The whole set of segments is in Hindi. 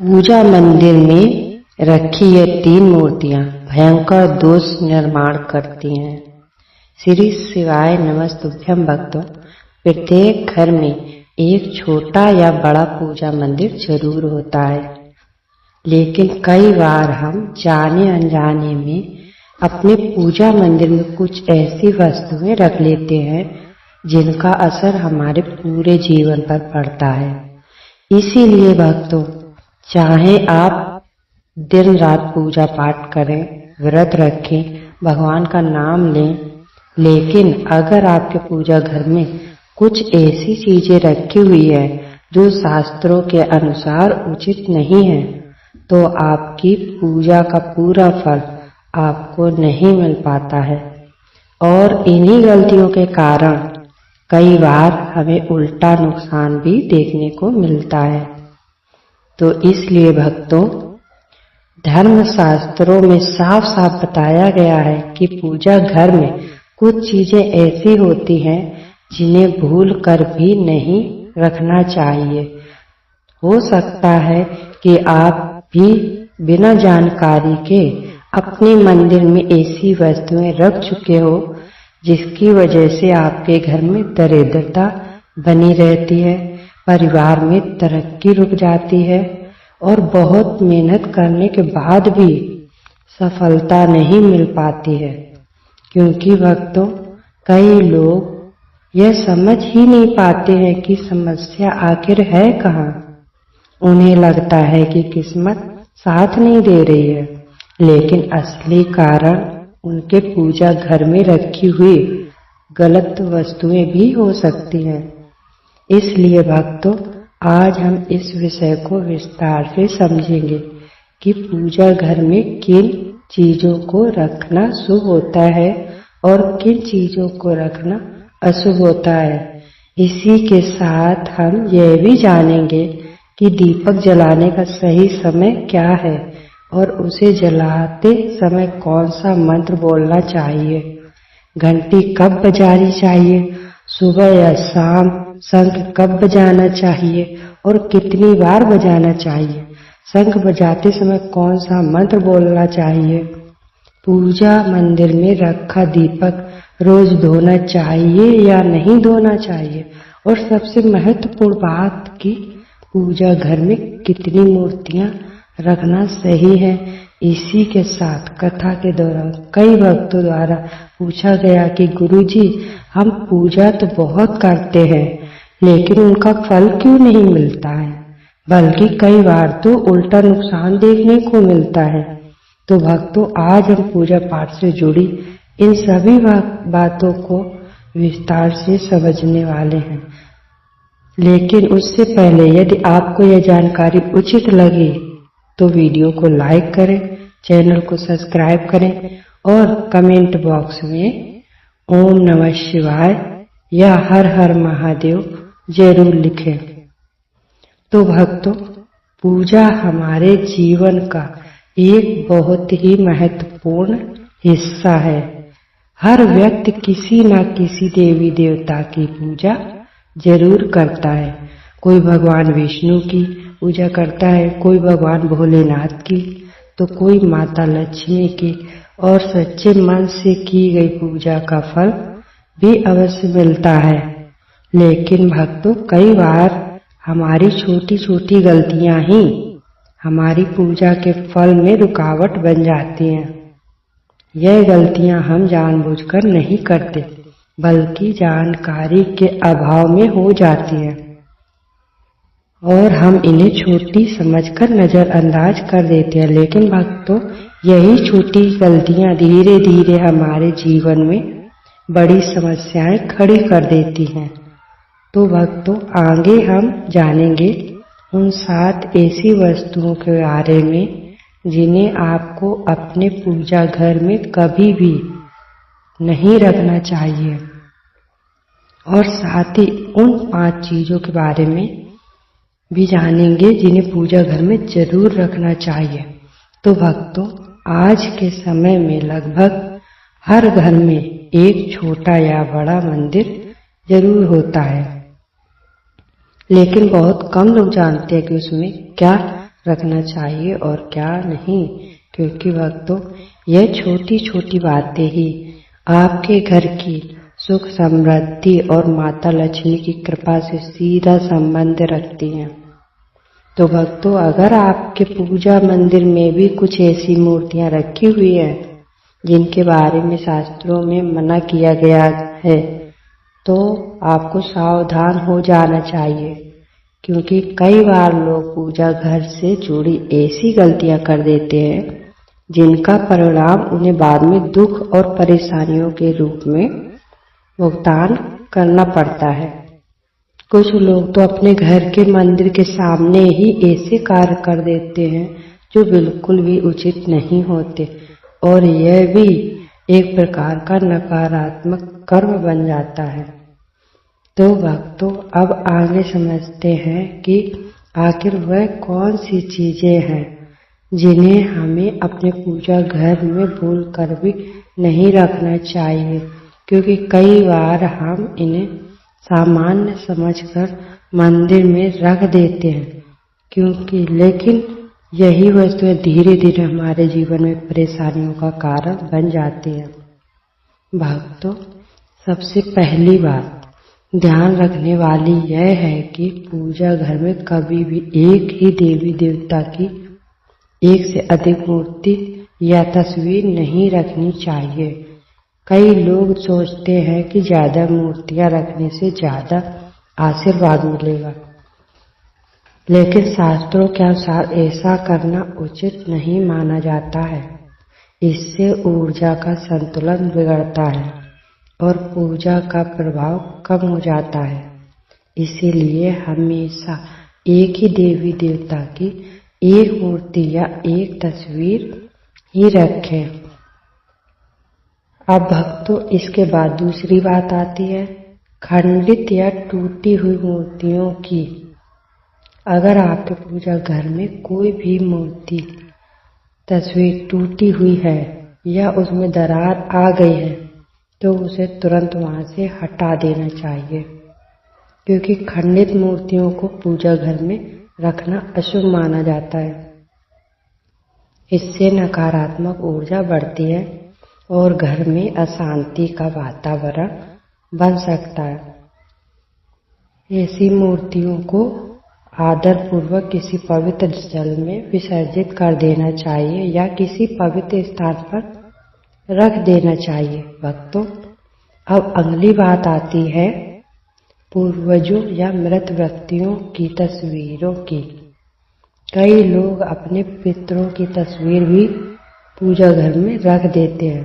पूजा मंदिर में रखी ये 3 मूर्तियां भयंकर दोष निर्माण करती हैं। श्री शिवाय नमस्तुभ्यं भक्तों। प्रत्येक घर में एक छोटा या बड़ा पूजा मंदिर जरूर होता है, लेकिन कई बार हम जाने अनजाने में अपने पूजा मंदिर में कुछ ऐसी वस्तुएं रख लेते हैं जिनका असर हमारे पूरे जीवन पर पड़ता है। इसीलिए भक्तों, चाहे आप दिन रात पूजा पाठ करें, व्रत रखें, भगवान का नाम लें, लेकिन अगर आपके पूजा घर में कुछ ऐसी चीजें रखी हुई है जो शास्त्रों के अनुसार उचित नहीं है, तो आपकी पूजा का पूरा फल आपको नहीं मिल पाता है। और इन्हीं गलतियों के कारण कई बार हमें उल्टा नुकसान भी देखने को मिलता है। तो इसलिए भक्तों, धर्म शास्त्रों में साफ साफ बताया गया है कि पूजा घर में कुछ चीजें ऐसी होती हैं जिन्हें भूल कर भी नहीं रखना चाहिए। हो सकता है कि आप भी बिना जानकारी के अपने मंदिर में ऐसी वस्तुएं रख चुके हो जिसकी वजह से आपके घर में दरिद्रता बनी रहती है, परिवार में तरक्की रुक जाती है और बहुत मेहनत करने के बाद भी सफलता नहीं मिल पाती है। क्योंकि भक्तों, कई लोग यह समझ ही नहीं पाते हैं कि समस्या आखिर है कहाँ। उन्हें लगता है कि किस्मत साथ नहीं दे रही है, लेकिन असली कारण उनके पूजा घर में रखी हुई गलत वस्तुएं भी हो सकती हैं। इसलिए भक्तों, आज हम इस विषय को विस्तार से समझेंगे कि पूजा घर में किन चीजों को रखना शुभ होता है और किन चीजों को रखना अशुभ होता है। इसी के साथ हम यह भी जानेंगे कि दीपक जलाने का सही समय क्या है और उसे जलाते समय कौन सा मंत्र बोलना चाहिए, घंटी कब बजानी चाहिए, सुबह या शाम शंख कब बजाना चाहिए और कितनी बार बजाना चाहिए, शंख बजाते समय कौन सा मंत्र बोलना चाहिए, पूजा मंदिर में रखा दीपक रोज धोना चाहिए या नहीं धोना चाहिए, और सबसे महत्वपूर्ण बात कि पूजा घर में कितनी मूर्तियां रखना सही है। इसी के साथ कथा के दौरान कई भक्तों द्वारा पूछा गया कि गुरुजी, हम पूजा तो बहुत करते हैं लेकिन उनका फल क्यों नहीं मिलता है, बल्कि कई बार तो उल्टा नुकसान देखने को मिलता है। तो भक्तों, आज हम पूजा पाठ से जुड़ी इन सभी बातों को विस्तार से समझने वाले हैं। लेकिन उससे पहले यदि आपको यह जानकारी उचित लगे तो वीडियो को लाइक करें, चैनल को सब्सक्राइब करें और कमेंट बॉक्स में ओम नमः शिवाय या हर हर महादेव जरूर लिखें। तो भक्तों, पूजा हमारे जीवन का एक बहुत ही महत्वपूर्ण हिस्सा है। हर व्यक्ति किसी न किसी देवी देवता की पूजा जरूर करता है। कोई भगवान विष्णु की पूजा करता है, कोई भगवान भोलेनाथ की, तो कोई माता लक्ष्मी की, और सच्चे मन से की गई पूजा का फल भी अवश्य मिलता है। लेकिन भक्तों, कई बार हमारी छोटी छोटी गलतियां ही हमारी पूजा के फल में रुकावट बन जाती हैं। यह गलतियां हम जानबूझकर नहीं करते, बल्कि जानकारी के अभाव में हो जाती हैं और हम इन्हें छोटी समझकर नजरअंदाज कर देते हैं। लेकिन भक्तों, यही छोटी गलतियां धीरे धीरे हमारे जीवन में बड़ी समस्याएं खड़ी कर देती हैं। तो भक्तों, आगे हम जानेंगे उन 7 ऐसी वस्तुओं के बारे में जिन्हें आपको अपने पूजा घर में कभी भी नहीं रखना चाहिए, और साथ ही उन 5 चीजों के बारे में भी जानेंगे जिन्हें पूजा घर में जरूर रखना चाहिए। तो भक्तों, आज के समय में लगभग हर घर में एक छोटा या बड़ा मंदिर जरूर होता है, लेकिन बहुत कम लोग जानते हैं कि उसमें क्या रखना चाहिए और क्या नहीं, क्योंकि भक्तों यह छोटी छोटी बातें ही आपके घर की सुख समृद्धि और माता लक्ष्मी की कृपा से सीधा संबंध रखती हैं। तो भक्तों, अगर आपके पूजा मंदिर में भी कुछ ऐसी मूर्तियां रखी हुई हैं जिनके बारे में शास्त्रों में मना किया गया है, तो आपको सावधान हो जाना चाहिए, क्योंकि कई बार लोग पूजा घर से जुड़ी ऐसी गलतियां कर देते हैं जिनका परिणाम उन्हें बाद में दुख और परेशानियों के रूप में भुगतान करना पड़ता है। कुछ लोग तो अपने घर के मंदिर के सामने ही ऐसे कार्य कर देते हैं जो बिल्कुल भी उचित नहीं होते, और यह भी एक प्रकार का नकारात्मक कर्म बन जाता है। तो भक्तों, अब आगे समझते हैं कि आखिर वह कौन सी चीजें हैं जिन्हें हमें अपने पूजा घर में भूल कर भी नहीं रखना चाहिए, क्योंकि कई बार हम इन्हें सामान्य समझकर मंदिर में रख देते हैं, लेकिन यही वस्तुएं धीरे धीरे हमारे जीवन में परेशानियों का कारण बन जाती हैं। भक्तों, सबसे पहली बात ध्यान रखने वाली यह है कि पूजा घर में कभी भी एक ही देवी देवता की एक से अधिक मूर्ति या तस्वीर नहीं रखनी चाहिए। कई लोग सोचते हैं कि ज्यादा मूर्तियां रखने से ज्यादा आशीर्वाद मिलेगा, लेकिन शास्त्रों के अनुसार ऐसा करना उचित नहीं माना जाता है। इससे ऊर्जा का संतुलन बिगड़ता है और पूजा का प्रभाव कम हो जाता है। इसीलिए हमेशा एक ही देवी देवता की एक मूर्ति या एक तस्वीर ही रखें। अब भक्तों, इसके बाद दूसरी बात आती है खंडित या टूटी हुई मूर्तियों की। अगर आपके पूजा घर में कोई भी मूर्ति तस्वीर टूटी हुई है या उसमें दरार आ गई है, तो उसे तुरंत वहां से हटा देना चाहिए, क्योंकि खंडित मूर्तियों को पूजा घर में रखना अशुभ माना जाता है। इससे नकारात्मक ऊर्जा बढ़ती है और घर में अशांति का वातावरण बन सकता है। ऐसी मूर्तियों को आदर पूर्वक किसी पवित्र जल में विसर्जित कर देना चाहिए या किसी पवित्र स्थान पर रख देना चाहिए। भक्तों, अब अगली बात आती है पूर्वजों या मृत व्यक्तियों की तस्वीरों की। कई लोग अपने पितरों की तस्वीर भी पूजा घर में रख देते हैं,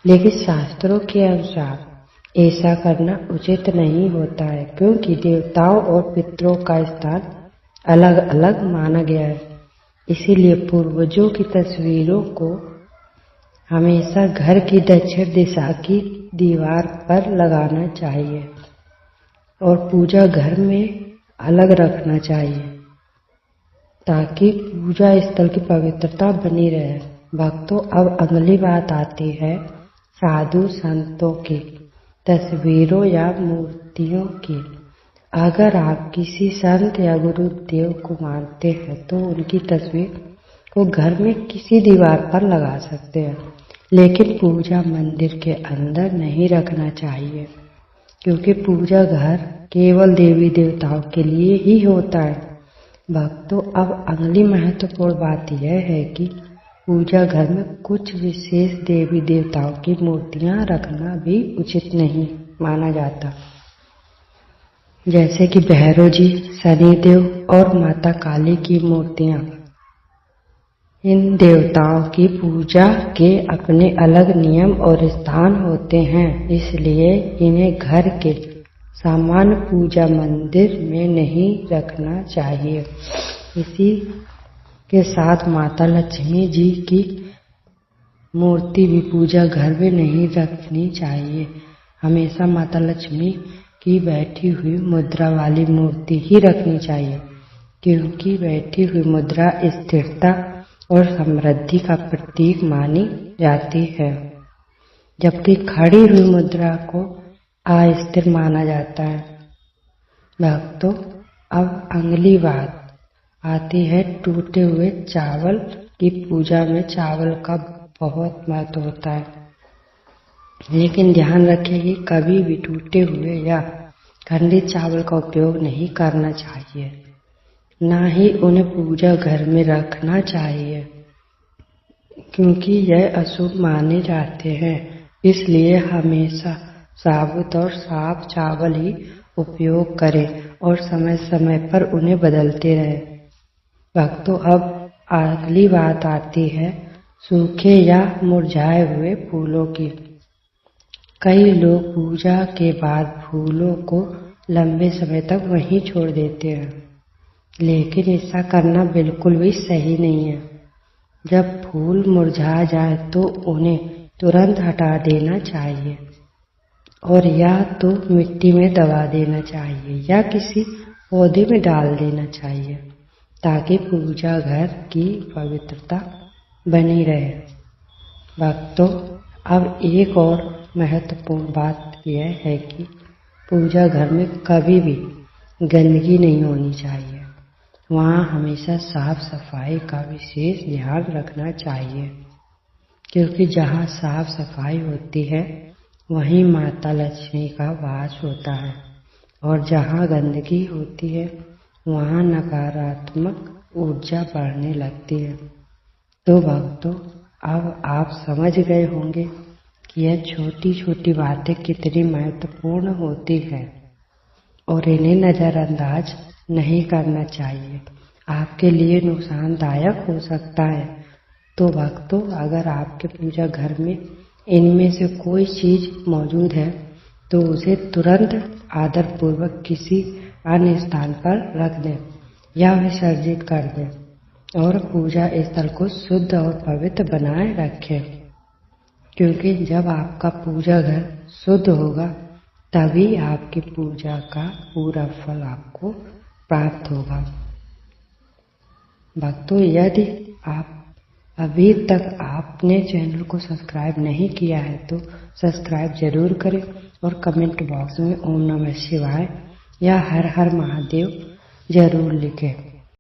लेकिन शास्त्रों के अनुसार ऐसा करना उचित नहीं होता है, क्योंकि देवताओं और पितरों का स्थान अलग अलग माना गया है। इसीलिए पूर्वजों की तस्वीरों को हमेशा घर की दक्षिण दिशा की दीवार पर लगाना चाहिए और पूजा घर में अलग रखना चाहिए, ताकि पूजा स्थल की पवित्रता बनी रहे। भक्तों, अब अगली बात आती है साधु संतों की तस्वीरों या मूर्तियों की। अगर आप किसी संत या गुरुदेव को मानते हैं तो उनकी तस्वीर को घर में किसी दीवार पर लगा सकते हैं, लेकिन पूजा मंदिर के अंदर नहीं रखना चाहिए, क्योंकि पूजा घर केवल देवी देवताओं के लिए ही होता है। भक्तों, अब अगली महत्वपूर्ण बात यह है कि पूजा घर में कुछ विशेष देवी देवताओं की मूर्तियां रखना भी उचित नहीं माना जाता, जैसे कि भैरव जी, शनिदेव और माता काली की मूर्तियां। इन देवताओं की पूजा के अपने अलग नियम और स्थान होते हैं, इसलिए इन्हें घर के सामान्य पूजा मंदिर में नहीं रखना चाहिए। इसी के साथ माता लक्ष्मी जी की मूर्ति भी पूजा घर में नहीं रखनी चाहिए। हमेशा माता लक्ष्मी की बैठी हुई मुद्रा वाली मूर्ति ही रखनी चाहिए, क्योंकि बैठी हुई मुद्रा स्थिरता और समृद्धि का प्रतीक मानी जाती है, जबकि खड़ी हुई मुद्रा को अस्थिर माना जाता है। भक्तों, अब अगली बात आती है टूटे हुए चावल की पूजा में चावल का बहुत महत्व होता है, लेकिन ध्यान रखें कि कभी भी टूटे हुए या खंडित चावल का उपयोग नहीं करना चाहिए, ना ही उन्हें पूजा घर में रखना चाहिए, क्योंकि यह अशुभ माने जाते हैं। इसलिए हमेशा साबुत और साफ चावल ही उपयोग करें और समय समय पर उन्हें बदलते रहें। भक्तों, अब अगली बात आती है सूखे या मुरझाए हुए फूलों की। कई लोग पूजा के बाद फूलों को लंबे समय तक वहीं छोड़ देते हैं, लेकिन ऐसा करना बिल्कुल भी सही नहीं है। जब फूल मुरझा जाए तो उन्हें तुरंत हटा देना चाहिए और या तो मिट्टी में दबा देना चाहिए या किसी पौधे में डाल देना चाहिए, ताकि पूजा घर की पवित्रता बनी रहे। भक्तों, अब एक और महत्वपूर्ण बात यह है कि पूजा घर में कभी भी गंदगी नहीं होनी चाहिए। वहाँ हमेशा साफ सफाई का विशेष ध्यान रखना चाहिए, क्योंकि जहाँ साफ सफाई होती है वहीं माता लक्ष्मी का वास होता है, और जहाँ गंदगी होती है वहाँ नकारात्मक ऊर्जा बढ़ने लगती है। तो भक्तों, अब आप समझ गए होंगे कि यह छोटी छोटी बातें कितनी महत्वपूर्ण होती है और इन्हें नज़रअंदाज नहीं करना चाहिए, आपके लिए नुकसानदायक हो सकता है। तो भक्तों, अगर आपके पूजा घर में इनमें से कोई चीज मौजूद है तो उसे तुरंत आदर पूर्वक किसी अन्य स्थान पर रख दें या विसर्जित कर दें और पूजा स्थल को शुद्ध और पवित्र बनाए रखें, क्योंकि जब आपका पूजा घर शुद्ध होगा तभी आपकी पूजा का पूरा फल आपको प्राप्त होगा। भक्तों, यदि आप अभी तक आपने चैनल को सब्सक्राइब नहीं किया है तो सब्सक्राइब जरूर करें और कमेंट बॉक्स में ओम नमः शिवाय या हर हर महादेव जरूर लिखें।